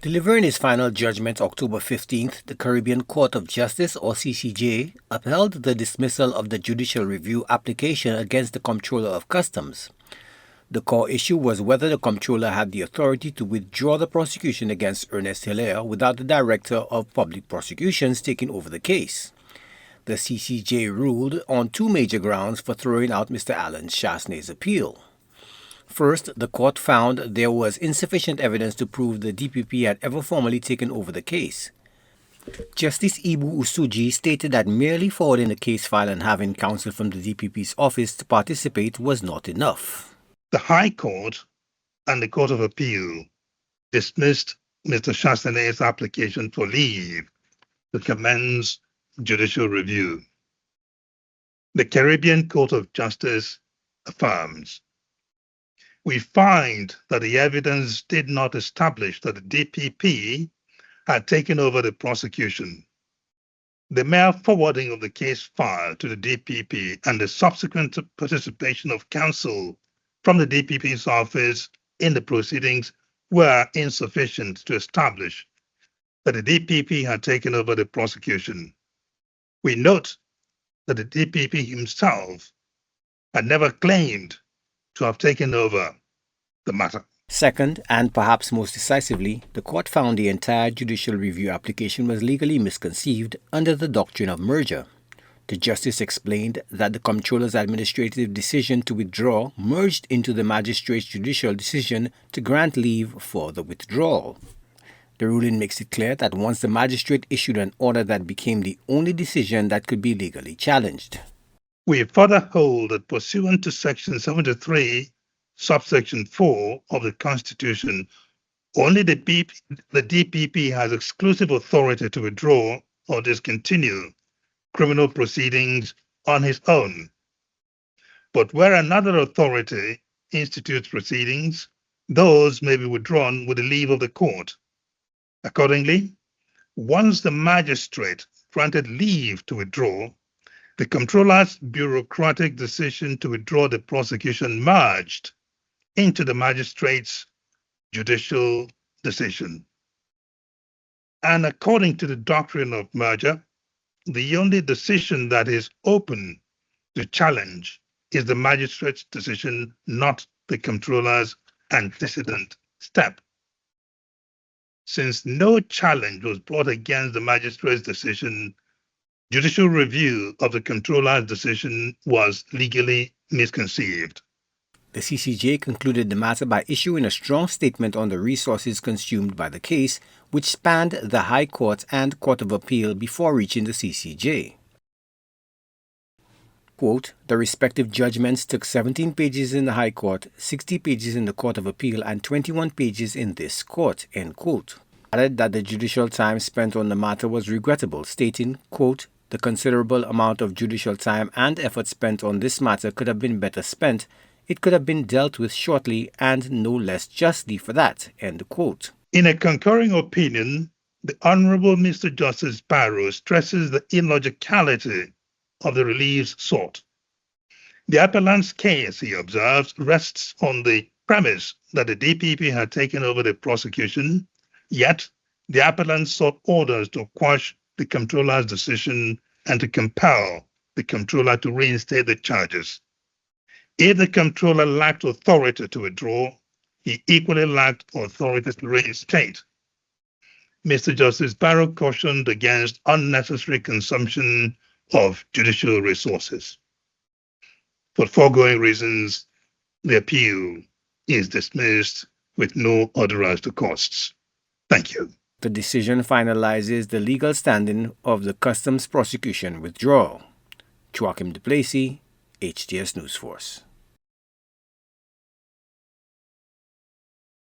Delivering its final judgment October 15th, the Caribbean Court of Justice, or CCJ, upheld the dismissal of the judicial review application against the Comptroller of Customs. The core issue was whether the Comptroller had the authority to withdraw the prosecution against Ernest Hilaire without the Director of Public Prosecutions taking over the case. The CCJ ruled on two major grounds for throwing out Mr. Alan Chastanet's appeal. First, the court found there was insufficient evidence to prove the DPP had ever formally taken over the case. Justice Ibu Usuji stated that merely forwarding the case file and having counsel from the DPP's office to participate was not enough. The High Court and the Court of Appeal dismissed Mr. Chastanet's application for leave to commence judicial review. The Caribbean Court of Justice affirms. We find that the evidence did not establish that the DPP had taken over the prosecution. The mere forwarding of the case file to the DPP and the subsequent participation of counsel from the DPP's office in the proceedings were insufficient to establish that the DPP had taken over the prosecution. We note that the DPP himself had never claimed to have taken over the matter. Second, and perhaps most decisively, the court found the entire judicial review application was legally misconceived under the doctrine of merger. The justice explained that the Comptroller's administrative decision to withdraw merged into the magistrate's judicial decision to grant leave for the withdrawal. The ruling makes it clear that once the magistrate issued an order, that became the only decision that could be legally challenged. We further hold that pursuant to Section 73, subsection 4 of the Constitution, only the DPP has exclusive authority to withdraw or discontinue criminal proceedings on his own. But where another authority institutes proceedings, those may be withdrawn with the leave of the court. Accordingly, once the magistrate granted leave to withdraw, the Comptroller's bureaucratic decision to withdraw the prosecution merged into the magistrate's judicial decision. And according to the doctrine of merger, the only decision that is open to challenge is the magistrate's decision, not the Comptroller's antecedent step. Since no challenge was brought against the magistrate's decision, judicial review of the Comptroller's decision was legally misconceived. The CCJ concluded the matter by issuing a strong statement on the resources consumed by the case, which spanned the High Court and Court of Appeal before reaching the CCJ. Quote, the respective judgments took 17 pages in the High Court, 60 pages in the Court of Appeal, and 21 pages in this court, end quote. Added that the judicial time spent on the matter was regrettable, stating, quote, the considerable amount of judicial time and effort spent on this matter could have been better spent. It could have been dealt with shortly and no less justly for that, end quote. In a concurring opinion, the Honorable Mr. Justice Barrow stresses the illogicality of the reliefs sought. The appellant's case, he observes, rests on the premise that the DPP had taken over the prosecution, yet the appellant sought orders to quash the Comptroller's decision and to compel the Comptroller to reinstate the charges. If the Comptroller lacked authority to withdraw, he equally lacked authority to reinstate. Mr. Justice Barrow cautioned against unnecessary consumption of judicial resources. For foregoing reasons, the appeal is dismissed with no order as to costs. Thank you. The decision finalizes the legal standing of the Customs prosecution withdrawal. Joachim Duplessis, HTS News Force.